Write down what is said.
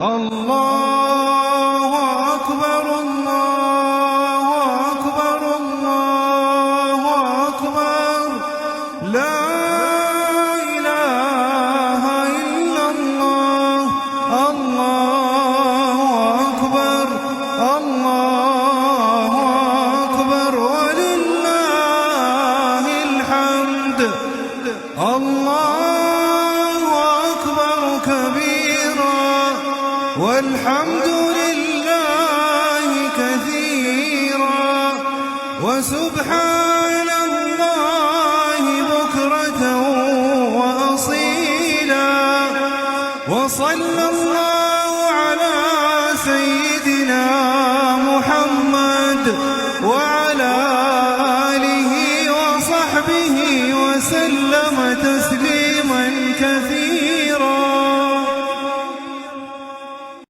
الله أكبر الله أكبر الله أكبر لا إله إلا الله الله أكبر الله أكبر ولله الحمد الله أكبر كبيرا والحمد لله كثيرا وسبحان